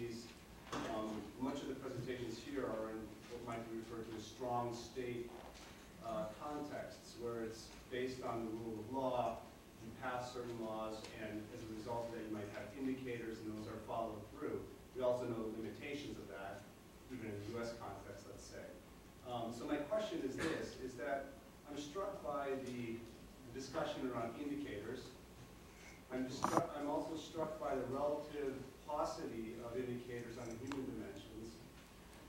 processes. Much of the presentations here are in what might be referred to as strong state contexts, where it's based on the rule of law. You pass certain laws, and as a result of that, you might have indicators, and those are followed through. We also know the limitations of that, even in the U.S. context, let's say. So my question is this, is that I'm struck by the discussion around indicators. I'm also struck by the relative paucity of indicators on the human dimensions.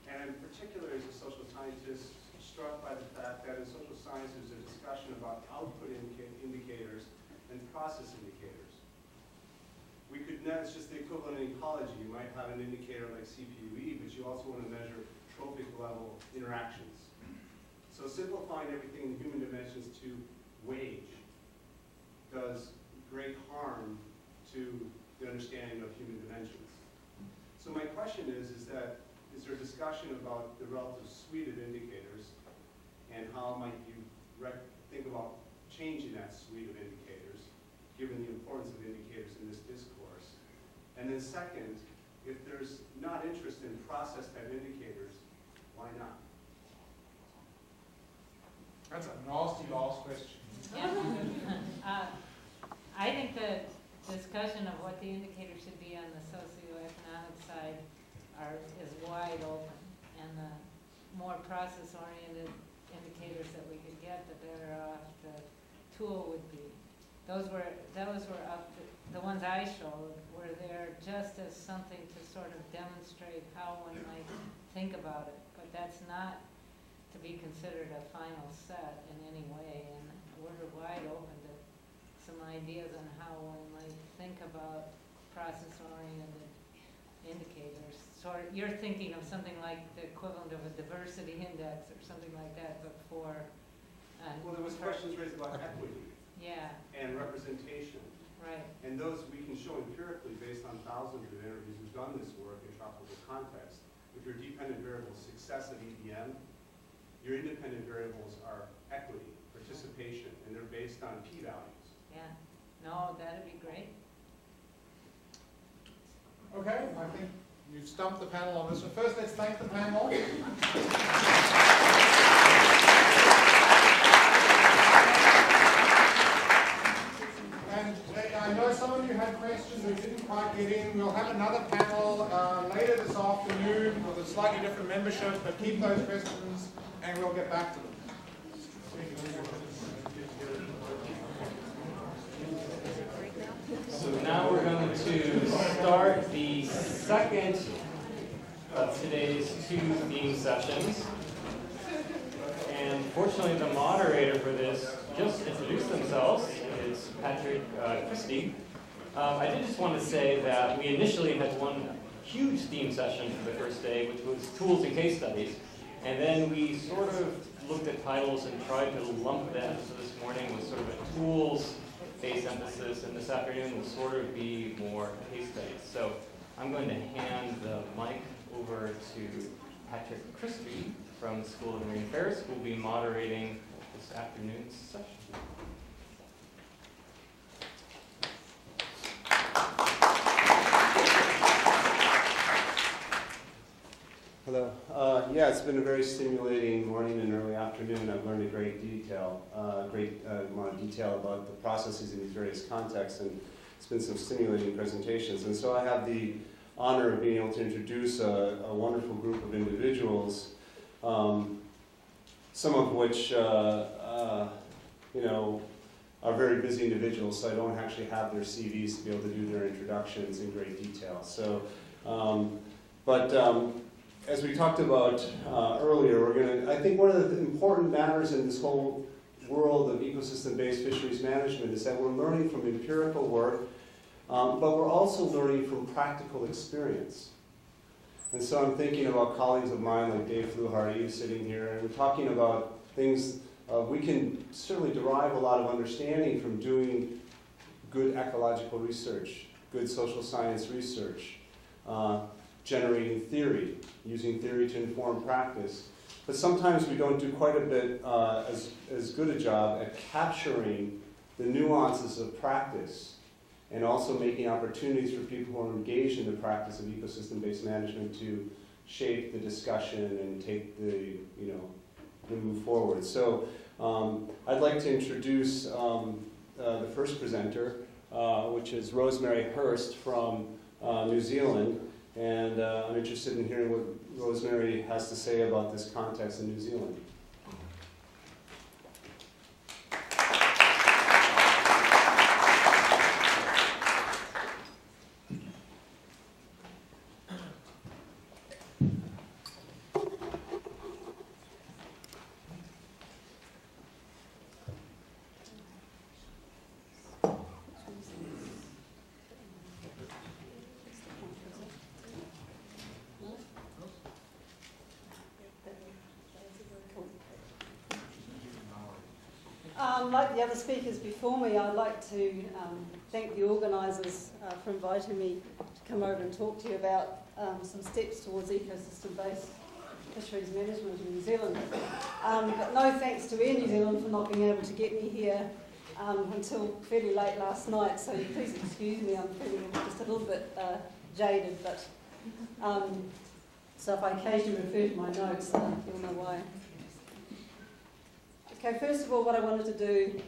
And I'm particularly, as a social scientist, struck by the fact that in social science there's a discussion about output indicators and process indicators. It's just the equivalent in ecology. You might have an indicator like CPUE, but you also want to measure trophic level interactions. So simplifying everything in human dimensions to wage does great harm to the understanding of human dimensions. So my question is there a discussion about the relative suite of indicators, and how might you think about changing that suite of indicators, given the importance of indicators in this discourse? And then second, if there's not interest in process type indicators, why not? That's a nasty last question. I think the discussion of what the indicators should be on the socioeconomic side is wide open, and the more process-oriented indicators that we could get, the better off the tool would be. Those were up to, the ones I showed were there just as something to sort of demonstrate how one might think about it, but that's not to be considered a final set in any way, and we're wide open to some ideas on how one might think about process-oriented indicators. So you're thinking of something like the equivalent of a diversity index or something like that, but for... well, there was questions raised about equity. Yeah. And representation. Right. And those we can show empirically based on thousands of interviews who've done this work in tropical context. If your dependent variable is success of EBM, your independent variables are equity, participation, and they're based on p-values. Yeah. No, that'd be great. Okay, I think you've stumped the panel on this one. First, let's thank the panel. And I know some of you had questions that didn't quite get in. We'll have another panel later this afternoon with a slightly different membership, but keep those questions and we'll get back to them. So now we're going to start the second of today's two theme sessions. And fortunately, the moderator for this just introduced themselves. It's Patrick Christie. I did just want to say that we initially had one huge theme session for the first day, which was tools and case studies. And then we sort of looked at titles and tried to lump them. So this morning was sort of a tools-based emphasis, and this afternoon will sort of be more case studies. So I'm going to hand the mic over to Patrick Christie from the School of Marine Affairs, who will be moderating this afternoon's session. Hello. Yeah, it's been a very stimulating morning and early afternoon. I've learned a great amount of detail about the processes in these various contexts, and it's been some stimulating presentations. And so I have the honor of being able to introduce a wonderful group of individuals, some of which, are very busy individuals, so I don't actually have their CVs to be able to do their introductions in great detail. So, as we talked about earlier, I think one of the important matters in this whole world of ecosystem-based fisheries management is that we're learning from empirical work, but we're also learning from practical experience. And so I'm thinking about colleagues of mine like Dave Fluharty, who's sitting here, and we're talking about things we can certainly derive a lot of understanding from doing good ecological research, good social science research, generating theory, using theory to inform practice. But sometimes we don't do quite a bit as good a job at capturing the nuances of practice and also making opportunities for people who are engaged in the practice of ecosystem-based management to shape the discussion and take the, and move forward. So I'd like to introduce the first presenter, which is Rosie Hurst from New Zealand. And I'm interested in hearing what Rosemary has to say about this context in New Zealand. Like the other speakers before me, I'd like to thank the organisers for inviting me to come over and talk to you about some steps towards ecosystem-based fisheries management in New Zealand. But no thanks to Air New Zealand for not being able to get me here until fairly late last night, so please excuse me, I'm feeling just a little bit jaded, but so if I occasionally refer to my notes, you'll know why. Okay, first of all, what I wanted to do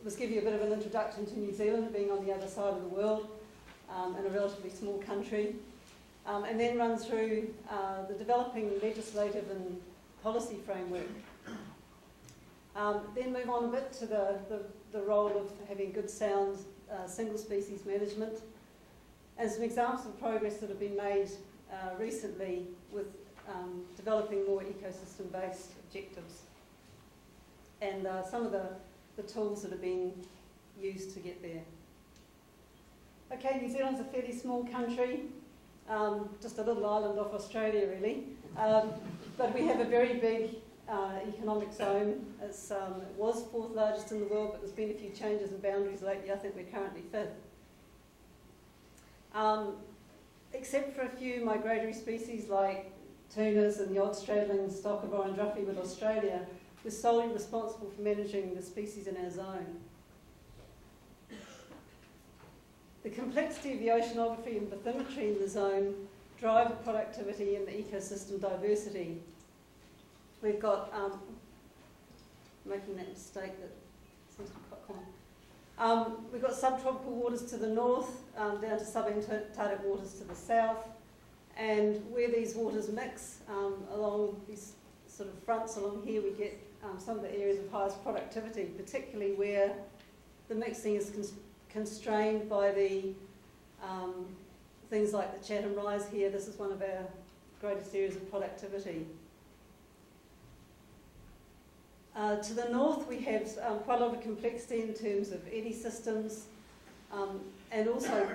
was give you a bit of an introduction to New Zealand, being on the other side of the world in a relatively small country, and then run through the developing legislative and policy framework. Then move on a bit to the role of having good, sound, single species management, and some examples of progress that have been made recently with developing more ecosystem-based objectives, and some of the tools that have been used to get there. Okay, New Zealand's a fairly small country, just a little island off Australia really, but we have a very big economic zone. It was fourth largest in the world, but there's been a few changes in boundaries lately. I think we're currently fifth. Except for a few migratory species like tunas and the odd straddling stock of orange ruffy with Australia, we're solely responsible for managing the species in our zone. The complexity of the oceanography and bathymetry in the zone drive the productivity and the ecosystem diversity. We've got, making that mistake that seems to be quite common. We've got subtropical waters to the north, down to subantarctic waters to the south, and where these waters mix along these sort of fronts along here, we get some of the areas of highest productivity, particularly where the mixing is constrained by the things like the Chatham Rise here. This is one of our greatest areas of productivity. To the north, we have quite a lot of complexity in terms of eddy systems, and also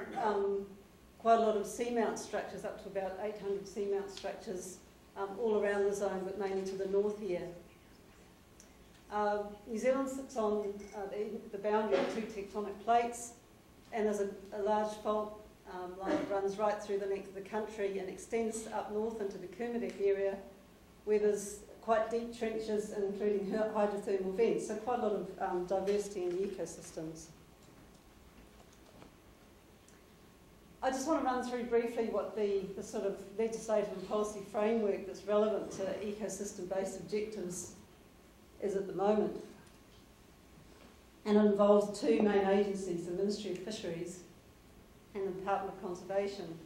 quite a lot of seamount structures, up to about 800 seamount structures all around the zone, but mainly to the north here. New Zealand sits on the boundary of two tectonic plates, and there's a large fault line that runs right through the length of the country and extends up north into the Kermadec area, where there's quite deep trenches, including hydrothermal vents, so quite a lot of diversity in the ecosystems. I just want to run through briefly what the sort of legislative and policy framework that's relevant to ecosystem-based objectives is at the moment. And it involves two main agencies, the Ministry of Fisheries and the Department of Conservation.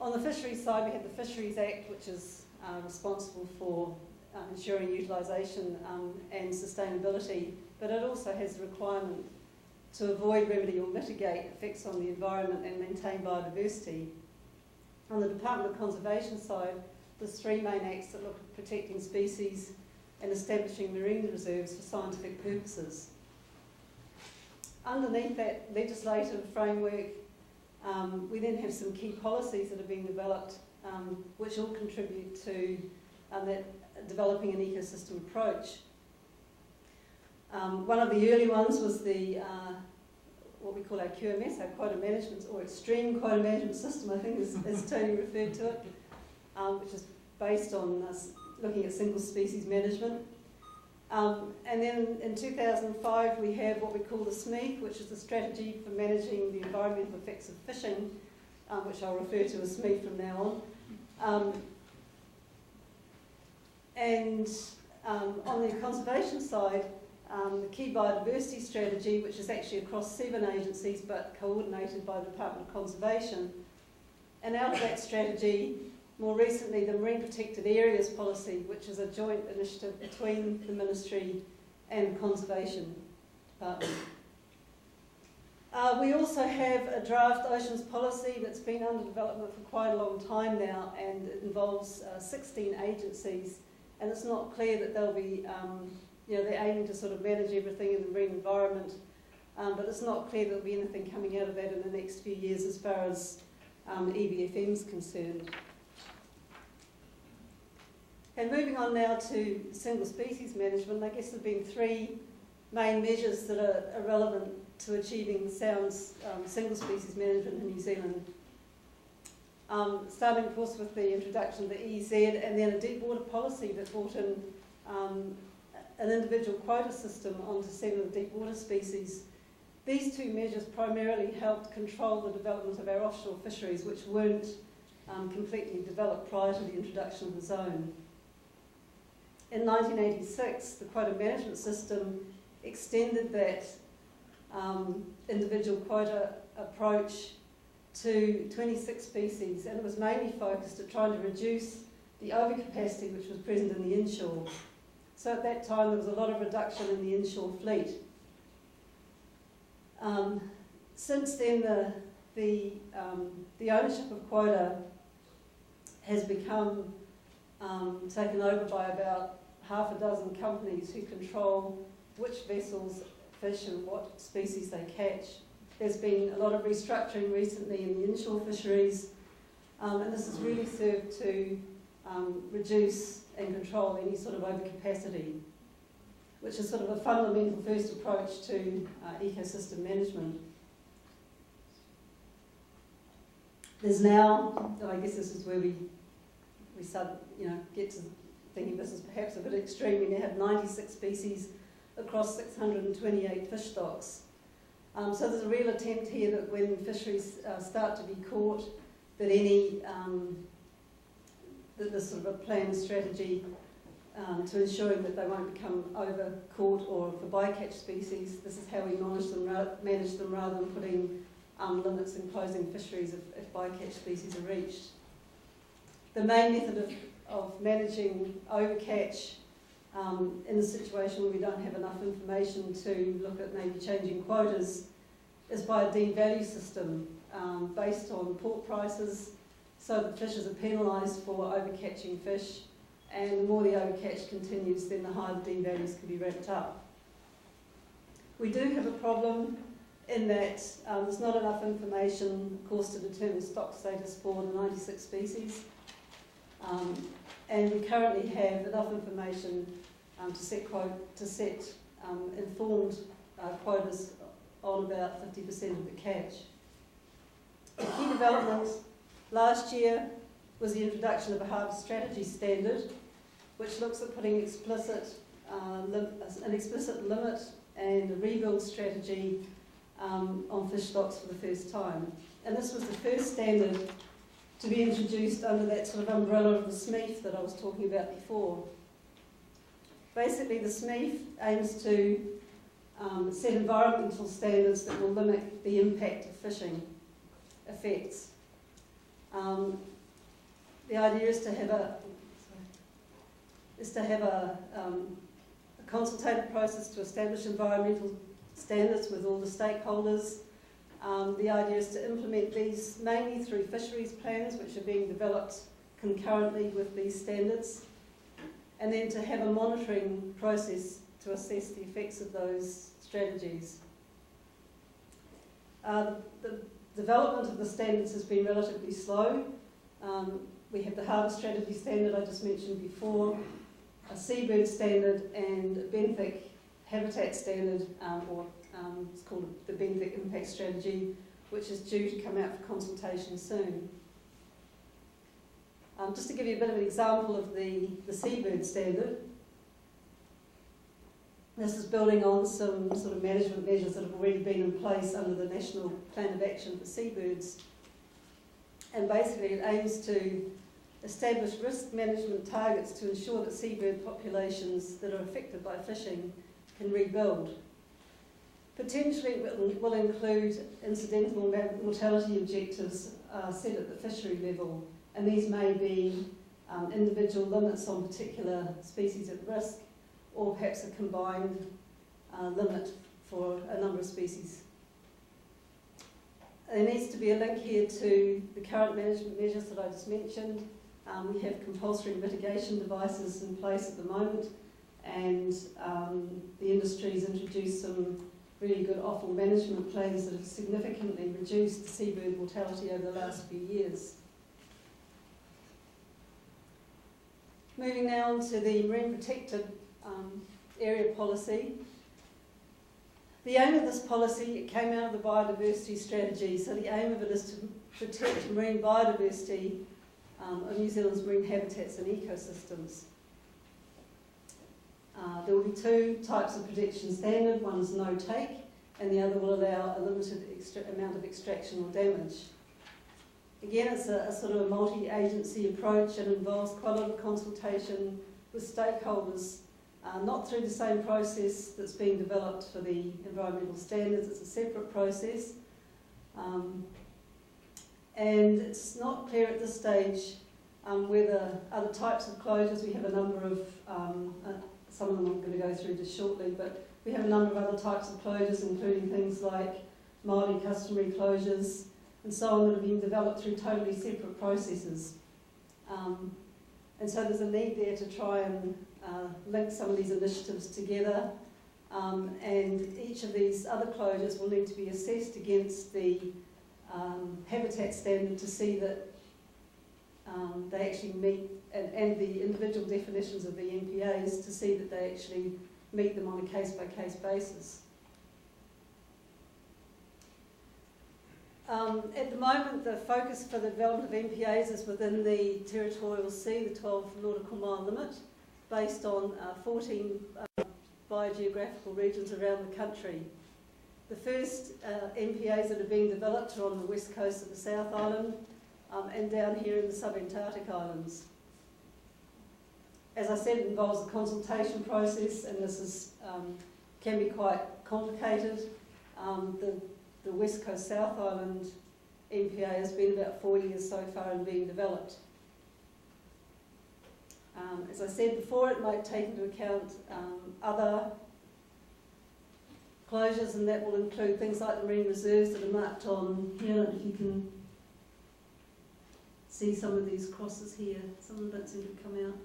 On the fisheries side, we have the Fisheries Act, which is responsible for ensuring utilisation and sustainability, but it also has the requirement to avoid, remedy or mitigate effects on the environment and maintain biodiversity. On the Department of Conservation side, there's three main acts that look at protecting species and establishing marine reserves for scientific purposes. Underneath that legislative framework, we then have some key policies that have been developed which all contribute to developing an ecosystem approach. One of the early ones was the what we call our QMS, our quota management, or extreme quota management system, I think as Tony referred to it, which is based on us looking at single species management. And then in 2005 we have what we call the SMEF, which is the Strategy for Managing the Environmental Effects of Fishing, which I'll refer to as SMEF from now on. On the conservation side, the Key Biodiversity Strategy, which is actually across 7 agencies but coordinated by the Department of Conservation. And out of that strategy, more recently, the Marine Protected Areas Policy, which is a joint initiative between the Ministry and the Conservation Department. We also have a draft Oceans Policy that's been under development for quite a long time now, and it involves 16 agencies, and it's not clear that they'll be, they're aiming to sort of manage everything in the marine environment, but it's not clear there'll be anything coming out of that in the next few years as far as EBFM is concerned. And moving on now to single species management, I guess there have been 3 main measures that are relevant to achieving sound single species management in New Zealand. Starting, of course, with the introduction of the EZ, and then a deep water policy that brought in an individual quota system onto 7 of the deep water species. These 2 measures primarily helped control the development of our offshore fisheries, which weren't completely developed prior to the introduction of the zone. In 1986, the quota management system extended that individual quota approach to 26 species, and it was mainly focused at trying to reduce the overcapacity which was present in the inshore. So at that time there was a lot of reduction in the inshore fleet. Since then the ownership of quota has become taken over by about half a dozen companies who control which vessels fish and what species they catch. There's been a lot of restructuring recently in the inshore fisheries, and this has really served to reduce and control any sort of overcapacity, which is sort of a fundamental first approach to ecosystem management. There's now, I guess this is where we get to thinking this is perhaps a bit extreme. We now have 96 species across 628 fish stocks. So there's a real attempt here that when fisheries start to be caught, that that there's sort of a planned strategy to ensuring that they won't become over-caught, or for bycatch species, this is how we manage them rather than putting limits and closing fisheries if bycatch species are reached. The main method of managing overcatch in a situation where we don't have enough information to look at maybe changing quotas is by a deemed value system based on port prices, so that fishers are penalised for overcatching fish, and the more the overcatch continues, then the higher the deemed values can be ramped up. We do have a problem in that there's not enough information, of course, to determine stock status for the 96 species. And we currently have enough information to set informed quotas on about 50% of the catch. The key development last year was the introduction of a harbour strategy standard, which looks at putting an explicit limit and a rebuild strategy on fish stocks for the first time. And this was the first standard to be introduced under that sort of umbrella of the SMEF that I was talking about before. Basically, the SMEF aims to set environmental standards that will limit the impact of fishing effects. The idea is to have a consultative process to establish environmental standards with all the stakeholders. The idea is to implement these mainly through fisheries plans, which are being developed concurrently with these standards, and then to have a monitoring process to assess the effects of those strategies. The development of the standards has been relatively slow. We have the harbour strategy standard I just mentioned before, a seabird standard, and a benthic habitat standard, it's called the benthic impact strategy, which is due to come out for consultation soon. Just to give you a bit of an example of the seabird standard, This is building on some sort of management measures that have already been in place under the National Plan of Action for Seabirds. And basically it aims to establish risk management targets to ensure that seabird populations that are affected by fishing can rebuild. Potentially it will include incidental mortality objectives set at the fishery level, and these may be individual limits on particular species at risk, or perhaps a combined limit for a number of species. There needs to be a link here to the current management measures that I just mentioned. We have compulsory mitigation devices in place at the moment, and the industry has introduced some really good offal management plans that have significantly reduced the seabird mortality over the last few years. Moving now on to the marine protected area policy. The aim of this policy, it came out of the biodiversity strategy, so the aim of it is to protect marine biodiversity of New Zealand's marine habitats and ecosystems. There will be two types of protection standard. One is no take, and the other will allow a limited amount of extraction or damage. Again, it's a sort of a multi-agency approach and involves quite a lot of consultation with stakeholders, not through the same process that's being developed for the environmental standards. It's a separate process. And it's not clear at this stage whether other types of closures, we have a number of, some of them I'm going to go through just shortly, but we have a number of other types of closures, including things like Māori customary closures and so on, that have been developed through totally separate processes. And so there's a need there to try and link some of these initiatives together, and each of these other closures will need to be assessed against the habitat standard to see that they actually meet, and the individual definitions of the NPAs to see that they actually meet them on a case-by-case basis. At the moment, the focus for the development of NPAs is within the territorial sea, the 12 nautical mile limit, based on 14 biogeographical regions around the country. The first NPAs that are being developed are on the west coast of the South Island and down here in the subantarctic islands. As I said, it involves a consultation process, and this is, can be quite complicated. The West Coast South Island NPA has been about 4 years so far in being developed. As I said before, it might take into account other closures, and that will include things like the marine reserves that are marked on here. I don't know if you can see some of these crosses here. Some of them don't seem to come out.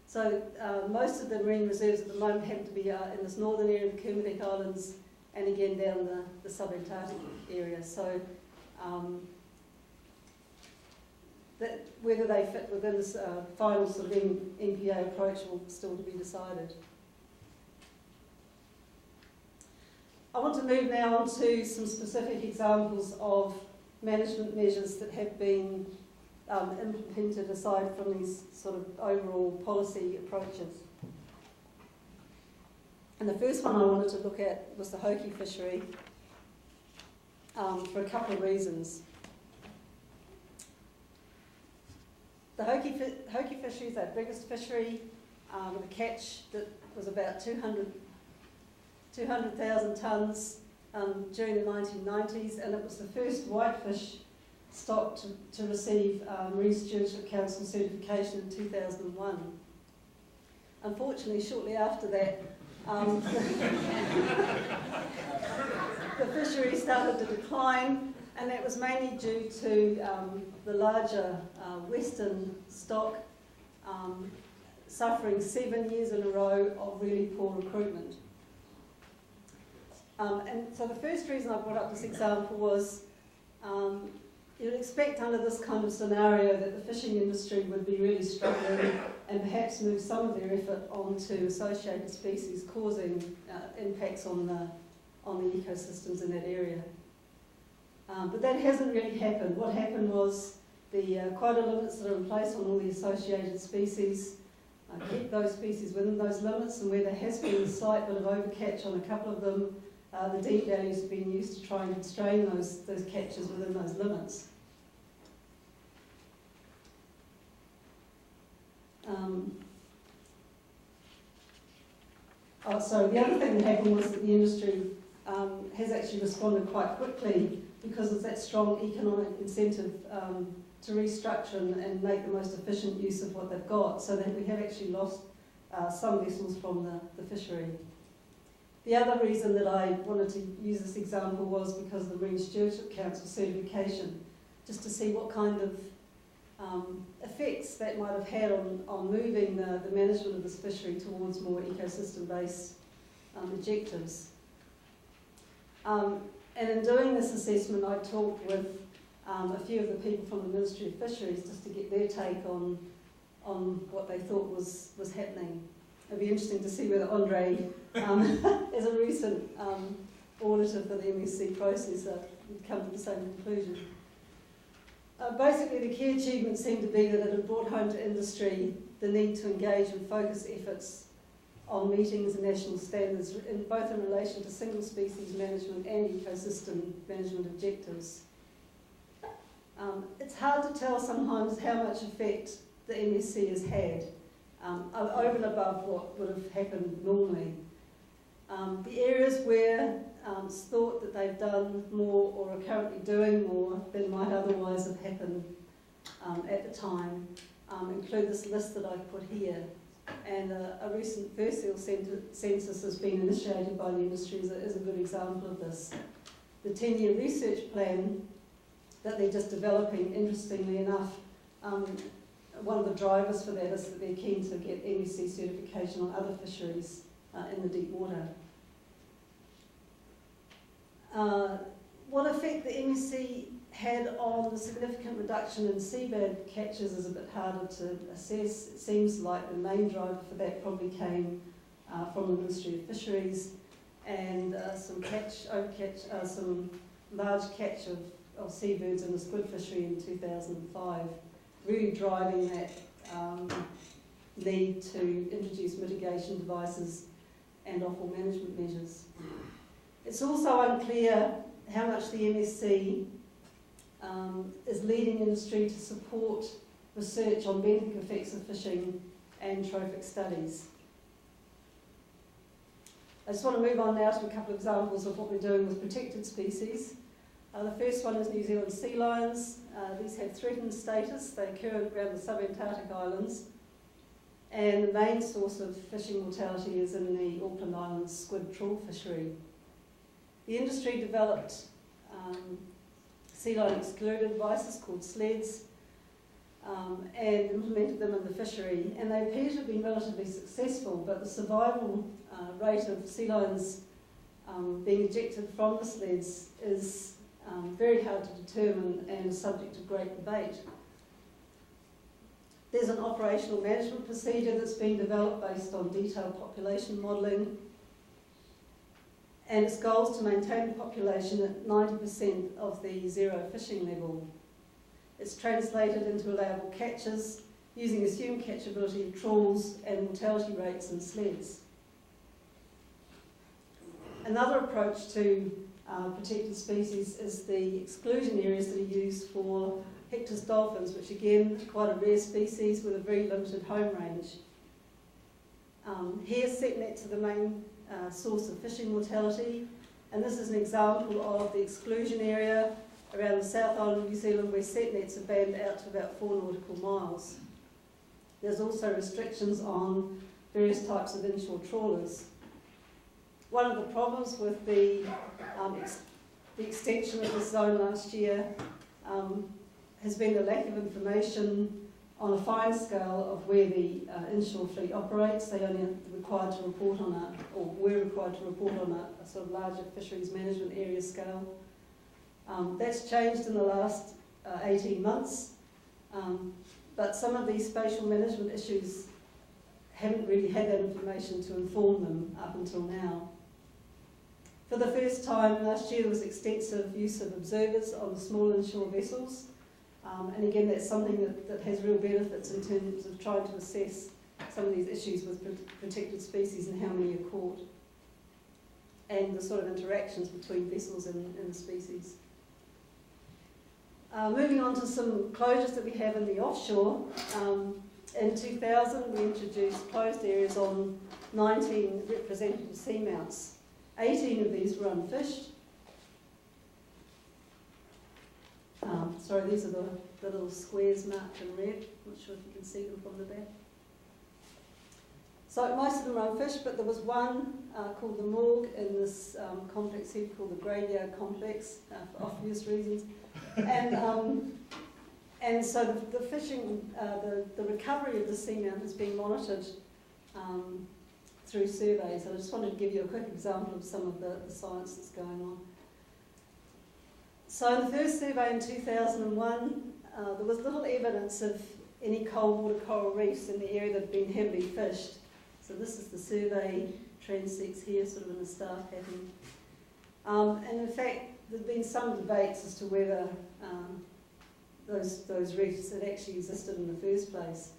So most of the marine reserves at the moment happen to be in this northern area of the Kermadec Islands, and again down the subantarctic area. So that whether they fit within this final sort of NPA approach will still to be decided. I want to move now on to some specific examples of management measures that have been implemented aside from these sort of overall policy approaches. And the first one I wanted to look at was the Hokie fishery for a couple of reasons. The Hokie fishery is our biggest fishery with a catch that was about 200,000 tonnes during the 1990s, and it was the first whitefish stock to receive Marine Stewardship Council certification in 2001. Unfortunately, shortly after that, the fishery started to decline, and that was mainly due to the larger western stock suffering 7 years in a row of really poor recruitment. And so the first reason I brought up this example was you'd expect under this kind of scenario that the fishing industry would be really struggling and perhaps move some of their effort onto associated species, causing impacts on the ecosystems in that area. But that hasn't really happened. What happened was the quota limits that are in place on all the associated species keep those species within those limits, and where there has been a slight bit of overcatch on a couple of them, the deep values have been used to try and constrain those catches within those limits. So the other thing that happened was that the industry has actually responded quite quickly because of that strong economic incentive to restructure and make the most efficient use of what they've got, so that we have actually lost some vessels from the fishery. The other reason that I wanted to use this example was because of the Marine Stewardship Council certification, just to see what kind of effects that might have had on moving the management of this fishery towards more ecosystem-based objectives. And in doing this assessment, I talked with a few of the people from the Ministry of Fisheries just to get their take on what they thought was happening. It'd be interesting to see whether Andre, as a recent auditor for the MSC process, would come to the same conclusion. Basically, the key achievement seemed to be that it had brought home to industry the need to engage and focus efforts on meeting international standards, both in relation to single species management and ecosystem management objectives. It's hard to tell sometimes how much effect the MSC has had over and above what would have happened normally. The areas where it's thought that they've done more or are currently doing more than might otherwise have happened at the time include this list that I've put here. And a recent fur seal census has been initiated by the industry as a good example of this. The 10-year research plan that they're just developing, interestingly enough, one of the drivers for that is that they're keen to get MSC certification on other fisheries in the deep water. What effect the MSC had on the significant reduction in seabed catches is a bit harder to assess. It seems like the main driver for that probably came from the Ministry of Fisheries, and some large catch of seabirds in the squid fishery in 2005, really driving that need to introduce mitigation devices and offal management measures. It's also unclear how much the MSC is leading industry to support research on benthic effects of fishing and trophic studies. I just want to move on now to a couple of examples of what we're doing with protected species. The first one is New Zealand sea lions. These have threatened status. They occur around the subantarctic islands. And the main source of fishing mortality is in the Auckland Islands squid trawl fishery. The industry developed sea lion excluded devices called sleds and implemented them in the fishery. And they appear to have been relatively successful, but the survival rate of sea lions being ejected from the sleds is very hard to determine and is subject to great debate. There's an operational management procedure that's been developed based on detailed population modelling, and its goal is to maintain the population at 90% of the zero fishing level. It's translated into allowable catches using assumed catchability of trawls and mortality rates in sleds. Another approach to protected species is the exclusion areas that are used for Hectors dolphins, which again are quite a rare species with a very limited home range. Here, set nets are the main source of fishing mortality, and this is an example of the exclusion area around the South Island of New Zealand where set nets are banned out to about 4 nautical miles. There's also restrictions on various types of inshore trawlers. One of the problems with the extension of this zone last year has been the lack of information on a fine scale of where the inshore fleet operates. They only are required to report on were required to report on a sort of larger fisheries management area scale. That's changed in the last 18 months, but some of these spatial management issues haven't really had that information to inform them up until now. For the first time last year, there was extensive use of observers on the small inshore vessels. And again, that's something that has real benefits in terms of trying to assess some of these issues with protected species and how many are caught, and the sort of interactions between vessels and the species. Moving on to some closures that we have in the offshore. In 2000, we introduced closed areas on 19 representative seamounts. 18 of these were unfished. Sorry, these are the little squares marked in red. Not sure if you can see them from the back. So most of them are unfished, but there was one called the Morgue in this complex here called the Graveyard Complex, for obvious reasons. And so the fishing, the recovery of the seamount has been monitored through surveys. And I just wanted to give you a quick example of some of the science that's going on. So in the first survey in 2001, there was little evidence of any cold water coral reefs in the area that had been heavily fished. So this is the survey transects here, sort of in a star pattern. And in fact, there have been some debates as to whether those reefs had actually existed in the first place.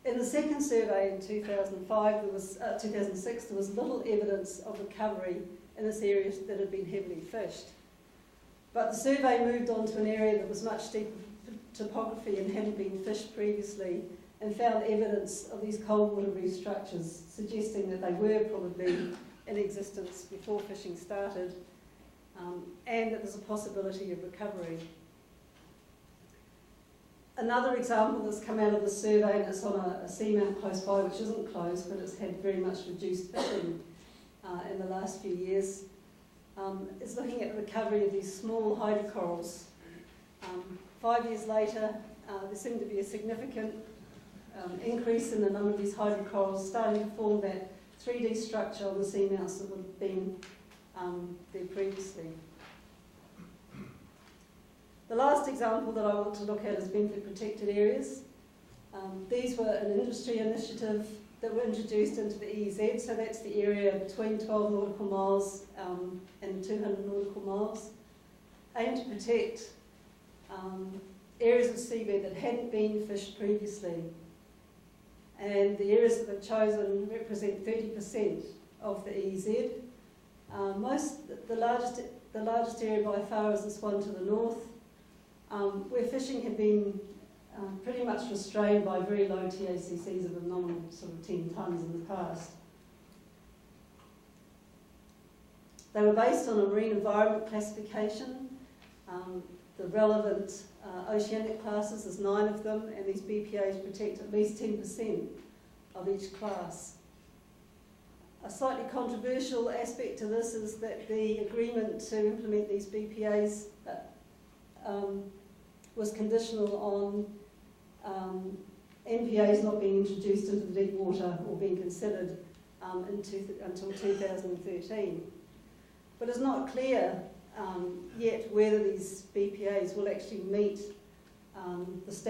In the second survey in 2006, there was little evidence of recovery in this area that had been heavily fished. But the survey moved on to an area that was much deeper topography and hadn't been fished previously, and found evidence of these cold water reef structures, suggesting that they were probably in existence before fishing started, and that there's a possibility of recovery. Another example that's come out of the survey, and it's on a seamount close by, which isn't closed, but it's had very much reduced fishing in the last few years, is looking at the recovery of these small hydrocorals. 5 years later, there seemed to be a significant increase in the number of these hydrocorals starting to form that 3D structure on the seamounts that would have been there previously. The last example that I want to look at is benefit protected areas. These were an industry initiative that were introduced into the EEZ, so that's the area between 12 nautical miles and 200 nautical miles, aimed to protect areas of seabed that hadn't been fished previously. And the areas that were chosen represent 30% of the EEZ. The largest area by far is this one to the north, where fishing had been pretty much restrained by very low TACCs of a nominal sort of 10 tonnes in the past. They were based on a marine environment classification. The relevant Oceanic Classes, there's 9 of them, and these BPAs protect at least 10% of each class. A slightly controversial aspect to this is that the agreement to implement these BPAs was conditional on NPAs not being introduced into the deep water or being considered until 2013. But it's not clear yet whether these BPAs will actually meet the standards